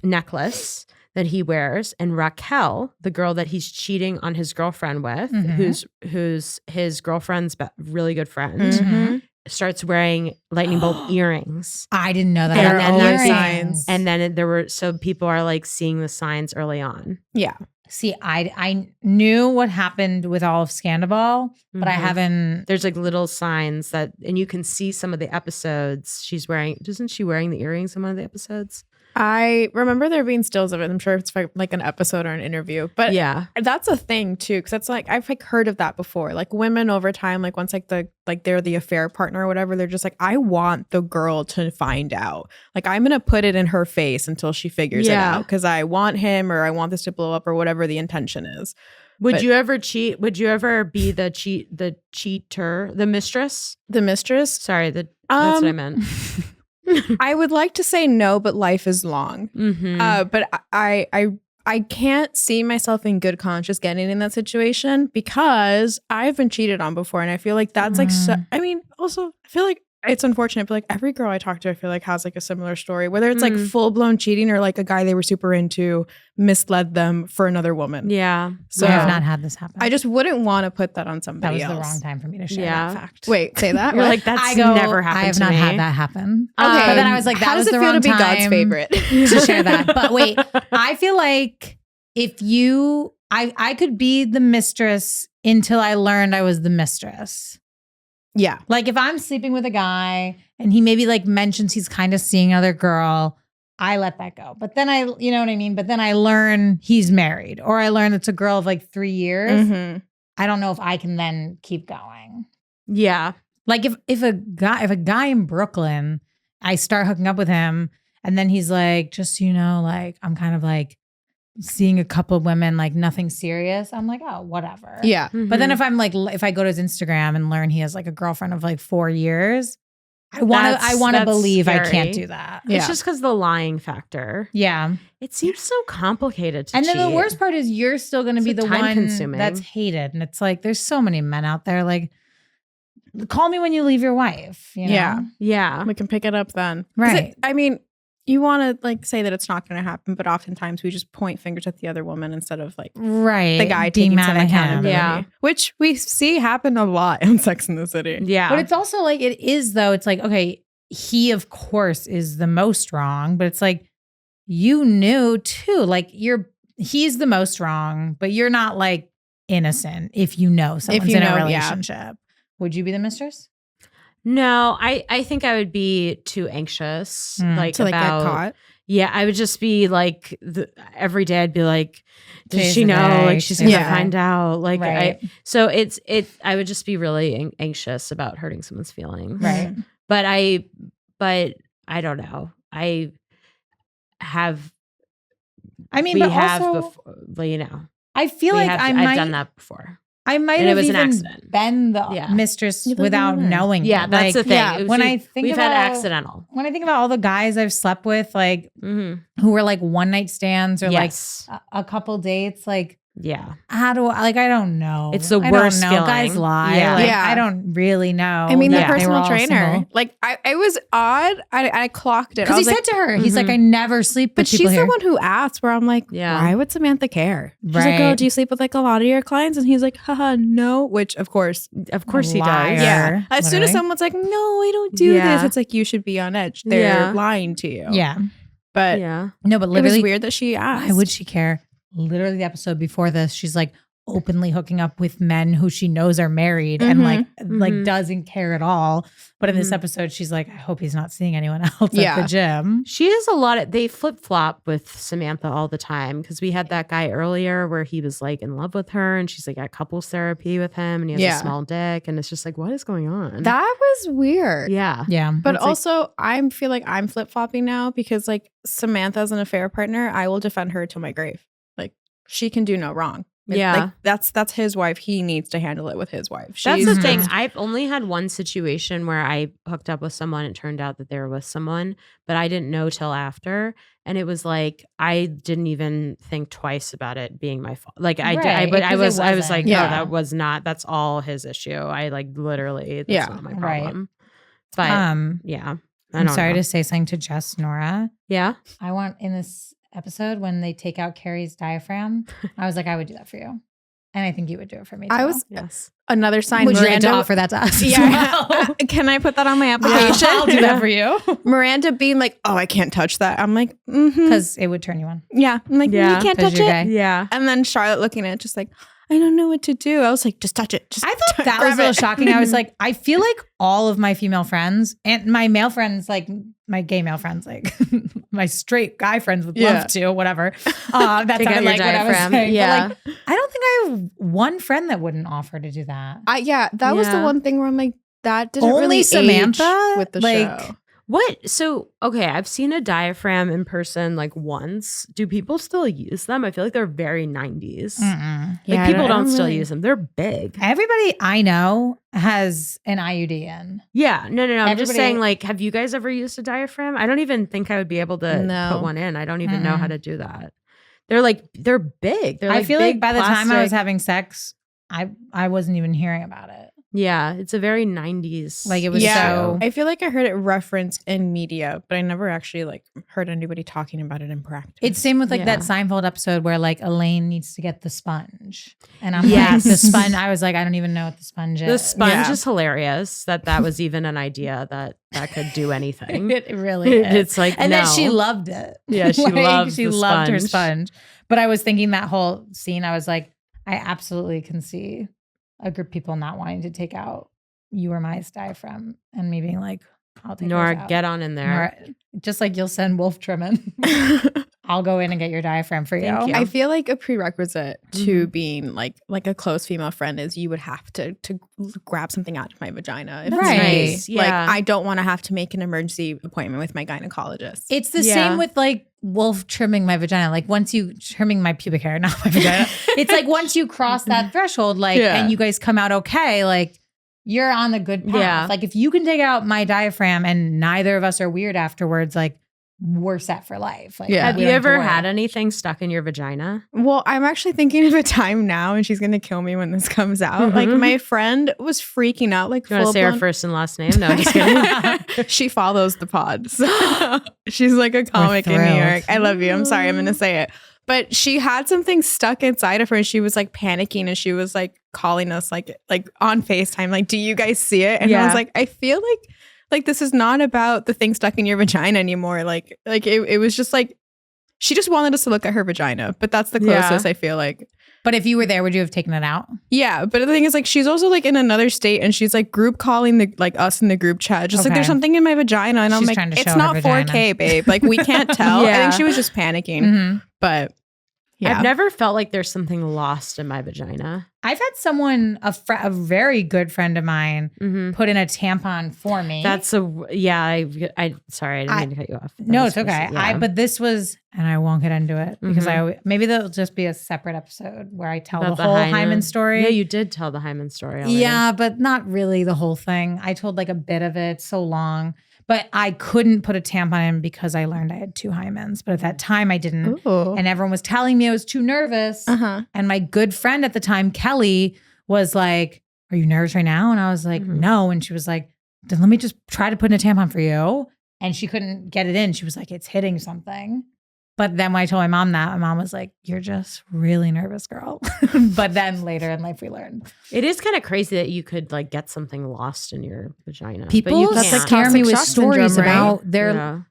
necklace that he wears, and Raquel, the girl that he's cheating on his girlfriend with, who's his girlfriend's really good friend, starts wearing lightning bolt earrings. I didn't know that. There are always Earrings. signs. And then there were, so people are like seeing the signs early on. Yeah. See, I knew what happened with all of Scandival, but I haven't. There's like little signs that, and you can see some of the episodes she's wearing. Isn't she wearing the earrings in one of the episodes? I remember there being stills of it. I'm sure it's like an episode or an interview, but yeah, that's a thing too. Cause that's like, I've like heard of that before. Like women over time, like once they're the affair partner or whatever, they're just like, I want the girl to find out. Like I'm going to put it in her face until she figures it out. Cause I want him, or I want this to blow up, or whatever the intention is. Would you ever cheat? Would you ever be the cheater, the mistress? The mistress? Sorry, that's what I meant. I would like to say no, but life is long. But I can't see myself in good conscience getting in that situation because I've been cheated on before, and I feel like that's like. Also, I feel like it's unfortunate, but like every girl I talk to, I feel like has like a similar story, whether it's like full blown cheating or like a guy they were super into misled them for another woman. Yeah. So I have not had this happen. I just wouldn't want to put that on somebody That was else. the wrong time for me to share that fact. Wait, say that? You're like, that's never happened. I have to not me. had that happen. Okay. But then I was like, how that was does it the feel wrong to be God's time favorite to share that. But wait, I feel like if I could be the mistress until I learned I was the mistress. Yeah. Like if I'm sleeping with a guy and he maybe like mentions he's kind of seeing another girl, I let that go. But then you know what I mean? But then I learn he's married, or I learn it's a girl of like 3 years. I don't know if I can then keep going. Yeah. Like if a guy in Brooklyn, I start hooking up with him and then he's like, just so you know, like I'm kind of like seeing a couple of women, like nothing serious. I'm like, oh, whatever. Yeah. But then if I'm like, if I go to his Instagram and learn he has like a girlfriend of like 4 years, I want to believe scary. I can't do that. It's just because the lying factor. Yeah. It seems so complicated to And cheat. then the worst part is you're still going to be the one time-consuming. that's hated. And it's like, there's so many men out there. Like, call me when you leave your wife. You know? Yeah. Yeah. We can pick it up then. Right. I mean, you want to like say that it's not going to happen, but oftentimes we just point fingers at the other woman instead of like the guy being taking mad some at him. accountability. Yeah. Which we see happen a lot in Sex and the City. Yeah. But it's also like, it is though. It's like, okay, he of course is the most wrong, but it's like, you knew too, like he's the most wrong, but you're not like innocent if you know someone's in a relationship. Yeah. Would you be the mistress? No, I think I would be too anxious. To like get caught. Yeah, I would just be like every day I'd be like, does Today's she know? day. Like she's gonna find out. Like right. I would just be really anxious about hurting someone's feelings. Right. But I don't know. We have before, you know. I feel like I've done that before. I might have even been the mistress without knowing. Yeah, that's the thing. Yeah, when I think we've had accidental. When I think about all the guys I've slept with, like who were like one night stands or like a couple dates, like how do I don't know. It's the worst feeling. Guys lie. Yeah. I don't really know. I mean, the personal trainer, like it was odd. I clocked it because he said to her, he's like, I never sleep with people here. But she's the one who asked. Where I'm like, why would Samantha care? She's like, oh, do you sleep with like a lot of your clients? And he's like, haha, no. Which of course he does. Yeah. As soon as someone's like, no, I don't do this, it's like you should be on edge. They're lying to you. Yeah. But no, but literally, it was weird that she asked. Why would she care? Literally, the episode before this, she's like openly hooking up with men who she knows are married and like doesn't care at all. But in this episode, she's like, I hope he's not seeing anyone else at the gym. She has they flip flop with Samantha all the time because we had that guy earlier where he was like in love with her and she's like at couples therapy with him and he has a small dick and it's just like, what is going on? That was weird. Yeah. But also, I feel like I'm flip flopping now because like Samantha as an affair partner, I will defend her till my grave. Like she can do no wrong. Like that's his wife. He needs to handle it with his wife. That's the thing. I've only had one situation where I hooked up with someone. It turned out that they were with someone, but I didn't know till after. And it was like, I didn't even think twice about it being my fault. Like I was like, no, that was not, that's all his issue. I like literally, that's not my problem. But I'm sorry to say something to just Nora. Yeah. I want in this episode when they take out Carrie's diaphragm, I was like, I would do that for you. And I think you would do it for me too. I was another sign. Would you like to offer that to us? Yeah. Can I put that on my application? I'll do that for you. Miranda being like, oh, I can't touch that. I'm like, because it would turn you on. Yeah. I'm like, you can't touch it. Gay. Yeah. And then Charlotte looking at it just like, I don't know what to do. I was like, just touch it. I thought that was a little shocking. I was like, I feel like all of my female friends and my male friends, like my gay male friends, like my straight guy friends would love to, whatever. That's not like what I was saying. Yeah. But like, I don't think I have one friend that wouldn't offer to do that. That was the one thing where I'm like, that didn't Only really Samantha age with the like, show. What? So, okay, I've seen a diaphragm in person like once. Do people still use them? I feel like they're very 90s. Like people don't still really use them. They're big. Everybody I know has an IUD in. Yeah. No. I'm just saying, like, have you guys ever used a diaphragm? I don't even think I would be able to put one in. I don't even know how to do that. They're big. They're like I feel big like by the plastic. time I was having sex, I wasn't even hearing about it. Yeah, it's a very 90s. Like it was so. I feel like I heard it referenced in media, but I never actually like heard anybody talking about it in practice. It's same with like that Seinfeld episode where like Elaine needs to get the sponge. And I'm like, the sponge, I was like, I don't even know what the sponge is. The sponge is hilarious that was even an idea that could do anything. It really is. It's like, and then she loved it. Yeah, she loved her sponge. But I was thinking that whole scene, I was like, I absolutely can see a group of people not wanting to take out you or my diaphragm and me being like, I'll take Nora, yours out. get on in there. Nora, just like you'll send wolf trimming. I'll go in and get your diaphragm for you. I feel like a prerequisite to being like a close female friend is you would have to grab something out of my vagina. If Right. Nice. Yeah. Like I don't want to have to make an emergency appointment with my gynecologist. It's the same with like wolf trimming my vagina. Like once you trimming my pubic hair, not my vagina. It's like once you cross that threshold, like, and you guys come out okay, like you're on the good path. Yeah. Like if you can take out my diaphragm and neither of us are weird afterwards, like we're set for life. Like, have you ever had anything stuck in your vagina? Well, I'm actually thinking of a time now, and she's gonna kill me when this comes out. Like my friend was freaking out. Like, you want to say her first and last name? No, just kidding. She follows the pod. So she's like a comic in New York. I love you. I'm sorry, I'm gonna say it. But she had something stuck inside of her, and she was like panicking, and she was like calling us like on FaceTime, like, "Do you guys see it?" And I was like, I feel like this is not about the thing stuck in your vagina anymore. Like it was just like, she just wanted us to look at her vagina, but that's the closest I feel like. But if you were there, would you have taken it out? Yeah. But the thing is like, she's also like in another state and she's like group calling us in the group chat. Just like, there's something in my vagina. And I'm like, it's not 4K, babe. Like we can't tell. I think she was just panicking, but I've never felt like there's something lost in my vagina. I've had someone, a very good friend of mine, put in a tampon for me. That's I sorry, I didn't mean to cut you off. No, it's okay. But this was, and I won't get into it because maybe there'll just be a separate episode where I tell the whole hymen story. Yeah, you did tell the hymen story already. Yeah, but not really the whole thing. I told like a bit of it, so long. But I couldn't put a tampon in because I learned I had 2 hymens. But at that time I didn't. Ooh. And everyone was telling me I was too nervous. And my good friend at the time, Kelly, was like, are you nervous right now? And I was like, no. And she was like, then let me just try to put in a tampon for you. And she couldn't get it in. She was like, it's hitting something. But then when I told my mom that, my mom was like, you're just really nervous, girl. But then later in life, we learned. It is kind of crazy that you could like get something lost in your vagina. People scare me with stories about their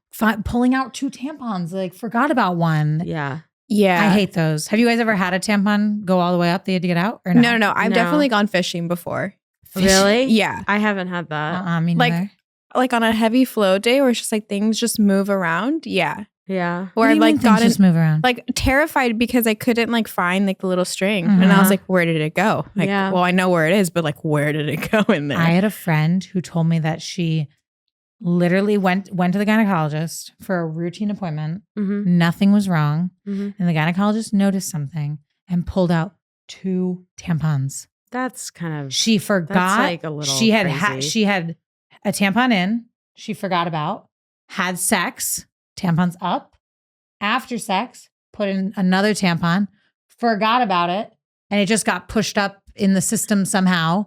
pulling out 2 tampons, like forgot about one. Yeah. I hate those. Have you guys ever had a tampon go all the way up they had to get out? Or no? No. I've definitely gone fishing before. Really? Yeah. I haven't had that. Me neither. Like on a heavy flow day where it's just like things just move around. Yeah. Yeah. Or I've like gotten just move around. Like terrified because I couldn't like find like the little string. And I was like, where did it go? Like, well, I know where it is, but like where did it go in there? I had a friend who told me that she literally went to the gynecologist for a routine appointment. Nothing was wrong. And the gynecologist noticed something and pulled out 2 tampons. That's kind of She forgot. That's like a little she had crazy. she had a tampon in. She forgot about. Had sex. Tampons up. After sex, put in another tampon. Forgot about it, and it just got pushed up in the system somehow.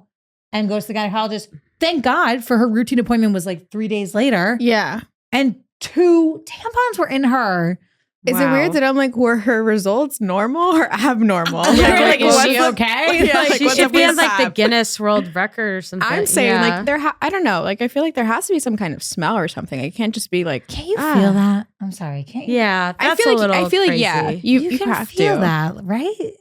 And goes to the gynecologist. Thank God for her routine appointment was like 3 days later. Yeah. And 2 tampons were in her. Is it weird that I'm like, were her results normal or abnormal? Yeah, like, is she what's okay? Yeah, she what's should up be with on like the that? Guinness World Record or something. I'm saying Yeah. like I don't know. Like I feel like there has to be some kind of smell or something. It can't just be like. Can't you feel that? I'm sorry. Can't you? Yeah, that's I feel a like little I feel like crazy. yeah. You can have feel to. that, right?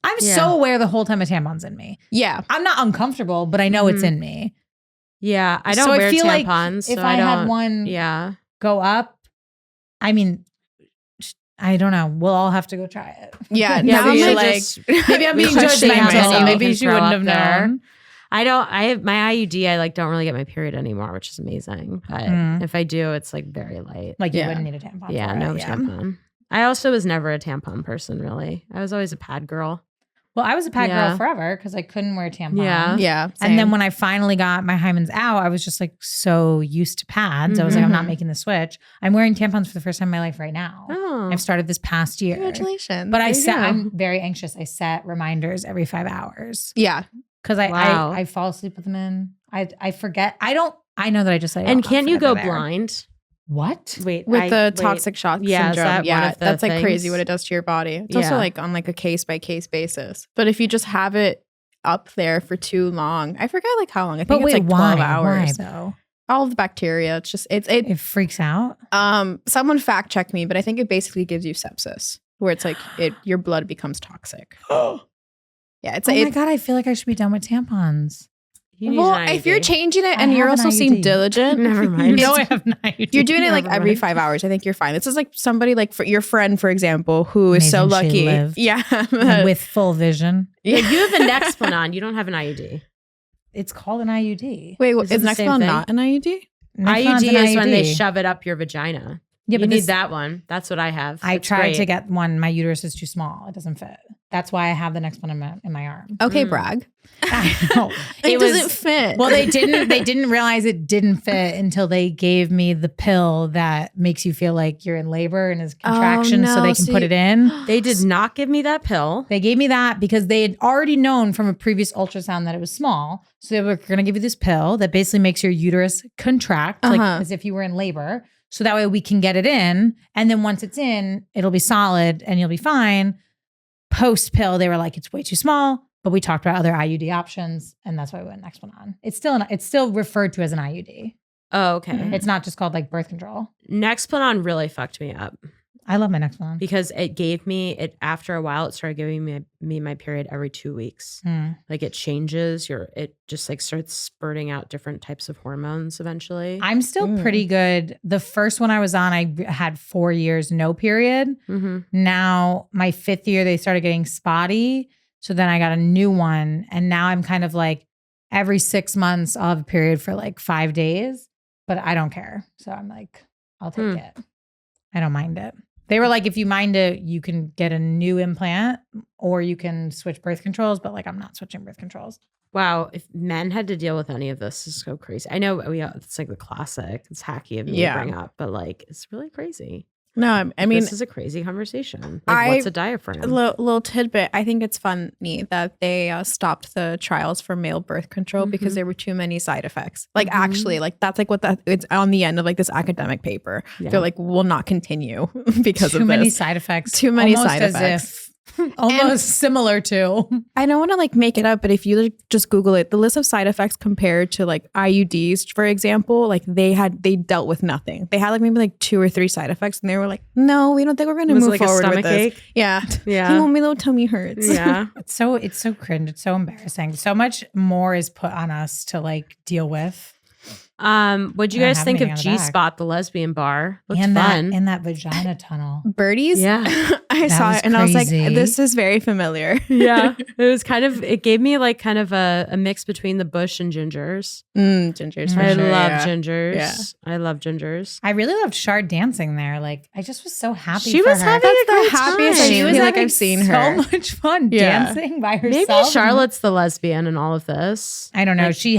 I'm Yeah. so aware the whole time a tampon's in me. Yeah. I'm not uncomfortable, but I know it's in me. Yeah, I don't So I wear feel like tampons. if so I don't, had one yeah, go up, I mean, I don't know. We'll all have to go try it. Yeah. Yeah, Now we I'm should like, just- Maybe I'm we being should shame judgmental. myself Maybe and she throw wouldn't up have there. known. I have my IUD. I like don't really get my period anymore, which is amazing. But if I do, it's like very light. Like you Yeah. wouldn't need a tampon. Yeah, for no it. tampon. I also was never a tampon person, really. I was always a pad girl. Well, I was a pad Yeah. girl forever because I couldn't wear tampons. Yeah. yeah. And then when I finally got my hymens out, I was just like so used to pads. I was like, I'm not making the switch. I'm wearing tampons for the first time in my life right now. Oh, I've started this past year. Congratulations. But I There you set, go. I'm very anxious. I set reminders every 5 hours Yeah. because Wow. I fall asleep with them in. I forget. I know that I just say, and oh, can't you forget go they're there. blind? What? Wait, With the toxic shock Yeah, is syndrome. that one Yeah. of the That's like crazy things? what it does to your body. It's also Yeah. like on like a case by case basis. But if you just have it up there for too long, I forgot like how long. I think But it's wait, like 12 why? hours. Why though? All the bacteria. It's just it It freaks out. someone fact checked me, but I think it basically gives you sepsis where it's like your blood becomes toxic. Yeah, it's Oh my God, I feel like I should be done with tampons. well, if you're changing it I and you're have an also seem IUD. diligent, Never mind. You know I have an IUD. you're doing it like Never every mind. 5 hours. I think you're fine. This is like somebody like for your friend, for example, who is so Amazing she lucky. lived. Yeah. with full vision. Yeah, you have an Nexplanon. You don't have an IUD. It's called an IUD. Wait, Is it is the same Nexplanon thing? not an IUD? Nexplanon's IUD an is when they IUD. shove it up your vagina. Yeah, You but need this- that one. That's what I have. I It's tried great. to get one. My uterus is too small. It doesn't fit. That's why I have the next one in my arm. Okay, brag. I know. It doesn't fit. Well, they didn't realize it didn't fit until they gave me the pill that makes you feel like you're in labor and is contraction, so no. they can So put you- it in. They did not give me that pill. They gave me that because they had already known from a previous ultrasound that it was small. So they were going to give you this pill that basically makes your uterus contract, like Uh-huh. as if you were in labor. So that way we can get it in. And then once it's in, it'll be solid and you'll be fine. Post pill, they were like, it's way too small. But we talked about other IUD options. And that's why we went Nexplanon. It's still referred to as an IUD. Oh, okay. It's not just called like birth control. Nexplanon really fucked me up I love my Nexplanon. because it gave me it after a while. It started giving me my period every 2 weeks. Like it changes it just like starts spurting out different types of hormones eventually. I'm still pretty good. The first one I was on, I had 4 years, no period. Mm-hmm. Now, my 5th year, they started getting spotty. So then I got a new one. And now I'm kind of like every 6 months, I'll have a period for like 5 days, but I don't care. So I'm like, I'll take it. I don't mind it. They were like, if you mind it, you can get a new implant or you can switch birth controls. But like, I'm not switching birth controls. Wow, if men had to deal with any of this, is so crazy. I know it's like the classic. It's hacky of me to bring up, but like it's really crazy. No, I mean, this is a crazy conversation. Like, what's a diaphragm? little tidbit. I think it's funny that they stopped the trials for male birth control because there were too many side effects. Like actually, like that's like it's on the end of like this academic paper. Yeah. They're like, will not continue because Too of many this. side effects. Too many Almost side as effects. almost similar to. I don't want to like make it up, but if you like, just Google it, the list of side effects compared to like IUDs, for example, like they dealt with nothing. They had like maybe like 2 or 3 side effects, and they were like, no, we don't think we're going to Was it move like a forward with stomach this. ache? Yeah, Yeah. my little tummy hurts. Yeah. It's so cringe. It's so embarrassing. So much more is put on us to like deal with. What'd you I don't guys have think of anything on the back. G-Spot, the lesbian bar? Looked And fun. that vagina tunnel. Birdies? Yeah. I That saw was it and I was like, crazy. this is very familiar. Yeah. It was it gave me like kind of a mix between the Bush and Gingers. Gingers for I sure. love yeah. Gingers. Yeah. I love Gingers. I really loved Char dancing there. Like, I just was so happy. She for was her. having a That's great the happiest time. I She was feel like having I've seen so her. much fun Yeah. dancing by herself. Maybe Charlotte's the lesbian in all of this. I don't know. Like- she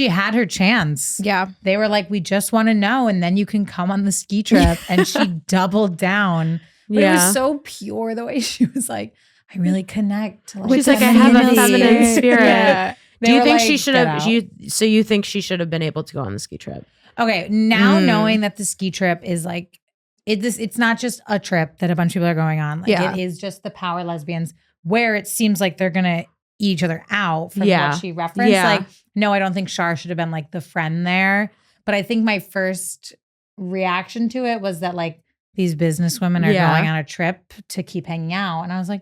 had her chance. Yeah. They were like, we just want to know, and then you can come on the ski trip. And she doubled down. But it was so pure the way she was like, I really connect. To, She's like, I have a feminine spirit. Yeah. They Do you were think like, she should "Get have? out." So you think she should have been able to go on the ski trip? Okay, now knowing that the ski trip is like, it's not just a trip that a bunch of people are going on. Like Yeah. it is just the power lesbians where it seems like they're gonna eat each other out from Yeah. what she referenced. Yeah. Like, no, I don't think Char should have been like the friend there. But I think my first reaction to it was that like these businesswomen are Yeah. going on a trip to keep hanging out. And I was like,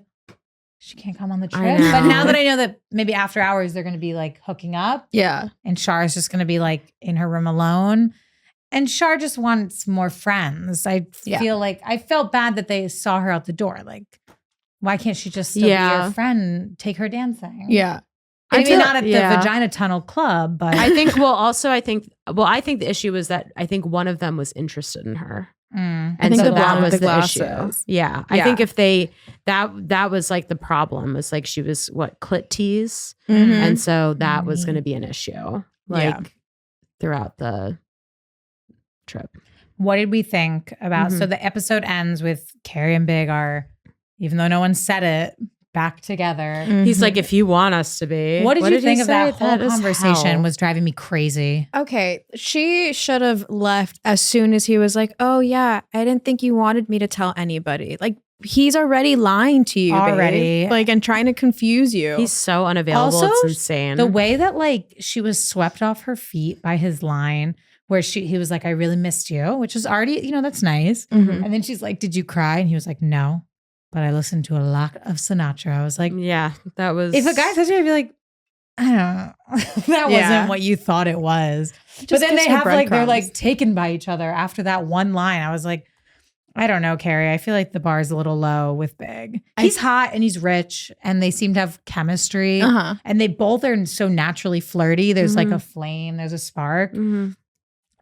she can't come on the I trip. But know. now that I know that maybe after hours they're gonna be like hooking up. Yeah. And Char is just going to be like in her room alone. And Char just wants more friends. I Yeah. feel like I felt bad that they saw her out the door. Like, why can't she just still be Yeah. your friend? Take her dancing. Yeah. Maybe feel- not at yeah. the Vagina Tunnel Club, but I think. I think the issue was that I think one of them was interested in her. Mm. And think so the that blonde was with the the issue. glasses. Yeah. I Yeah. think if that was like the problem was like she was clit tease. Mhm. And so that was going to be an issue like Yeah. throughout the trip. What did we think about? So the episode ends with Carrie and Big are, even though no one said it, back together. He's like, if you want us to be. What did you think he of that say? whole is conversation? hell. Was driving me crazy. Okay, she should have left as soon as he was like, "Oh yeah, I didn't think you wanted me to tell anybody." Like he's already lying to you, Already. babe. Like and trying to confuse you. He's so unavailable. Also, it's insane. The way that like she was swept off her feet by his line where he was like, I really missed you, which is already, that's nice. Mhm. And then she's like, did you cry? And he was like, no, but I listened to a lot of Sinatra. I was like, yeah, that was. if a guy says to me, I'd be like, I don't know. That Yeah. wasn't what you thought it was. But just then gives they her have like, they're breadcrumbs. like taken by each other after that one line. I was like, I don't know, Carrie. I feel like the bar is a little low with Big. He's hot and he's rich and they seem to have chemistry. Uh-huh. And they both are so naturally flirty. There's like Mhm. a flame, there's a spark. Mhm.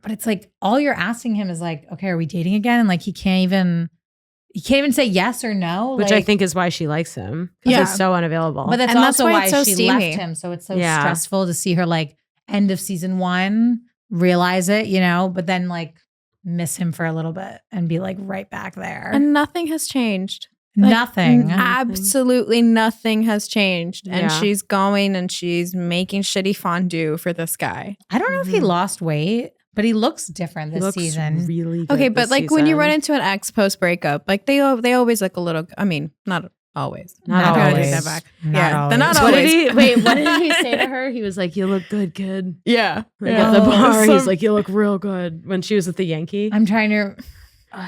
But it's like all you're asking him is like, okay, are we dating again? And like he can't even say yes or no. Which like, I think is why she likes him. Yeah. He's so unavailable. but that's And that's also why why it's so she steamy. left him. So it's so Yeah. stressful to see her like end of season 1, realize it, but then like miss him for a little bit and be like right back there. And nothing has changed. Like, Nothing. Absolutely nothing has changed. And Yeah. she's going and she's making shitty fondue for this guy. I don't know if he lost weight, but he looks different He this looks season. really good Okay, but this like when you season. run into an ex post breakup, like they always look a little, I mean, not always. Not I gotta take always. that back. Not Yeah, they're not always. What did always. he? Wait, what did he say to her? He was like, "You look good, kid." Yeah. Like Yeah. at the bar, he's Some- like, "You look real good." When she was at the Yankee, I'm trying to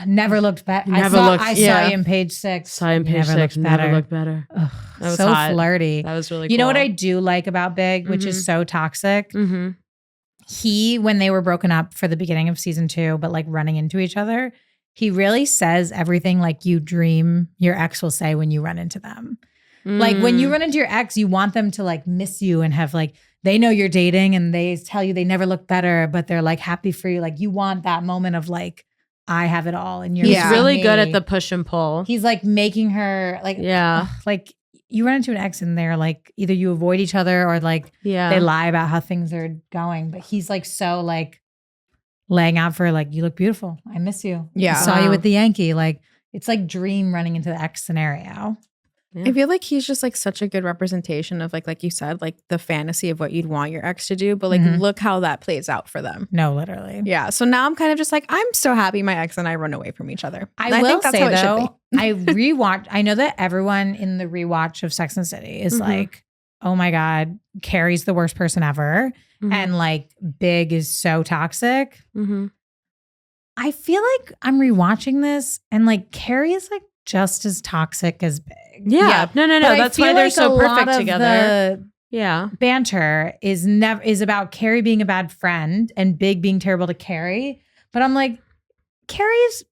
never looked better. Never I looked- saw yeah. you in page 6. saw him page Never 6, looked better. never looked better. Ugh, That was so hot. flirty. That was really. You know what I do like about Big, which is so toxic? Mm-hmm. He, when they were broken up for the beginning of season 2, but like running into each other, he really says everything like you dream your ex will say when you run into them. Like when you run into your ex, you want them to like miss you and have like, they know you're dating and they tell you they never look better, but they're like happy for you. Like you want that moment of like, I have it all. And you're He's Yeah. really me. good at the push and pull. He's like making her like, Yeah. like you run into an ex and they're like, either you avoid each other or like Yeah. they lie about how things are going. But he's like so like laying out for like, you look beautiful. I miss you. Yeah. I saw you Wow. with the Yankee. Like it's like dream running into the ex scenario. I feel like he's just like such a good representation of like you said, like the fantasy of what you'd want your ex to do. But like, Mhm. look how that plays out for them. No, literally. Yeah. So now I'm kind of just like, I'm so happy my ex and I run away from each other. And I will think that's say how it should though, I rewatched. I know that everyone in the rewatch of Sex and the City is Mhm. like, "Oh my god, Carrie's the worst person ever," Mhm. and like Big is so toxic. Mm-hmm. I feel like I'm rewatching this, and like Carrie is like just as toxic as Big. Yeah. No. But I That's feel why they're like so a lot perfect of together. the Yeah. banter is about Carrie being a bad friend and Big being terrible to Carrie. But I'm like, Carrie's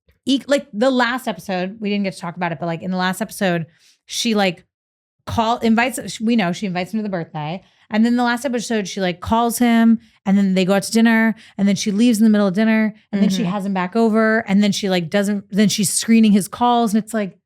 like the last episode, we didn't get to talk about it, but like in the last episode, she like invites him to the birthday. And then the last episode, she like calls him and then they go out to dinner and then she leaves in the middle of dinner and then she has him back over and then she like then she's screening his calls and it's like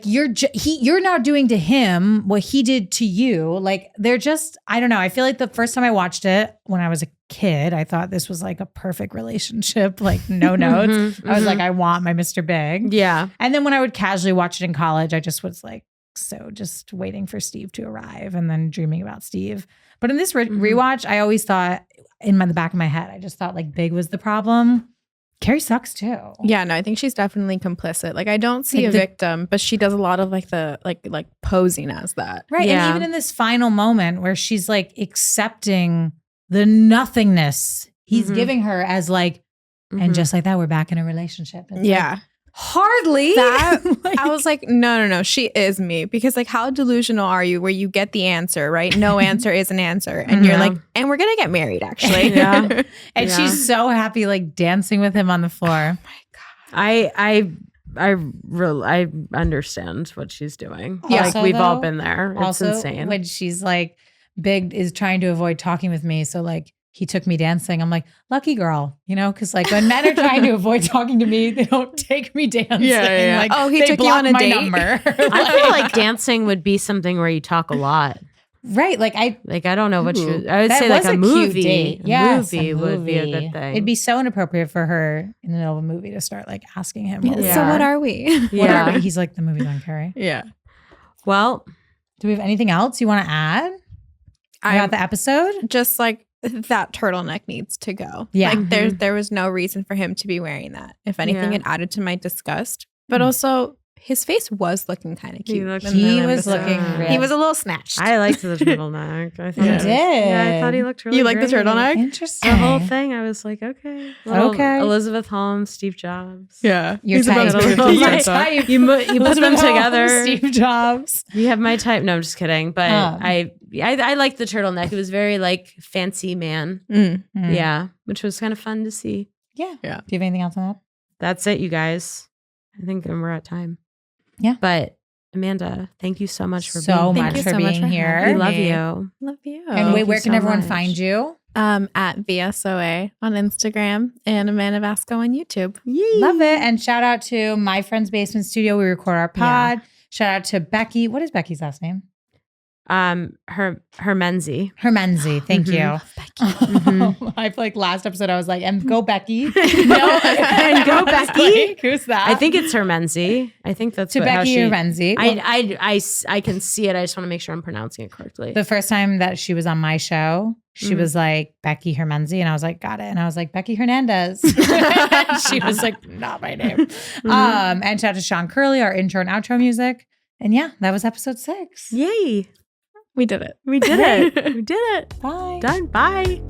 you're now doing to him what he did to you. Like they're just, I don't know. I feel like the first time I watched it when I was a kid, I thought this was like a perfect relationship, like no notes. I was like, I want my Mr. Big. Yeah. And then when I would casually watch it in college, I just was like, so just waiting for Steve to arrive and then dreaming about Steve. But in this rewatch, I always thought in the back of my head, I just thought like Big was the problem. Carrie sucks too. Yeah, no, I think she's definitely complicit. Like I don't see a victim, but she does a lot of like the like posing as that. Right. Yeah. And even in this final moment where she's like accepting the nothingness he's giving her as like, and just like that, we're back in a relationship. It's Yeah. like, hardly. That I was like, no, she is me. Because like how delusional are you where you get the answer, right? No answer is an anscer. And you're like, and we're gonna get married actually. Yeah. And she's so happy like dancing with him on the floor. Oh my God. I understand what she's doing. Yeah. Like we've all been there. It's insane. When she's like, Big is trying to avoid talking with me. So like he took me dancing. I'm like, lucky girl, you know, because like when men are trying to avoid talking to me, they don't take me dancing. Yeah. Like, oh, he they took you on a block my date. number. I feel like dancing would be something where you talk a lot. Right. Like I don't know what I would that say like was a cute movie. date. A Yes, movie would be a good thing. It'd be so inappropriate for her in the middle of a movie to start like asking him. So what are we? What are we? He's like, the movie's on Carrie. Yeah. Well, do we have anything else you want to add about the episode? Just like that turtleneck needs to go. Yeah. Like there was no reason for him to be wearing that. If anything, it added to my disgust. But also his face was looking kind of cute. He was looking He was a little snatched. I liked the turtleneck. I thought You did? Yeah, I thought he looked really You like the great. turtleneck? Interesting. The whole thing, I was like, okay. Little Okay. Elizabeth Holmes, Steve Jobs. Yeah. Your He's type. about to Your be type. type. You put them together. Steve Jobs. You have my type. No, I'm just kidding. But I liked the turtleneck. It was very like fancy man. Yeah, which was kind of fun to see. Yeah. Yeah. Do you have anything else on that? That's it, you guys. I think we're at time. Yeah. But Amanda, thank you so much for so being much here. for being here. We love you. Love you. And wait, where you can so everyone much. find you? At VSOA on Instagram and Amanda Vasco on YouTube. Love it. And shout out to My Friend's Basement Studio. We record our pod. Shout out to Becky. What is Becky's last name? Hermenzi. Hermenzi. Thank you. I feel like last episode I was like, and go Becky. No, and go Becky. Like, who's that? I think it's Hermenzi. I think that's to Becky Hermenzi. I can see it. I just want to make sure I'm pronouncing it correctly. The first time that she was on my show, she was like Becky Hermenzi, and I was like, got it. And I was like, Becky Hernandez. She was like, not my name. And shout out to Sean Curley, our intro and outro music. And yeah, that was episode 6. Yay. We did it. We did it. We did it. Bye. Done. Bye.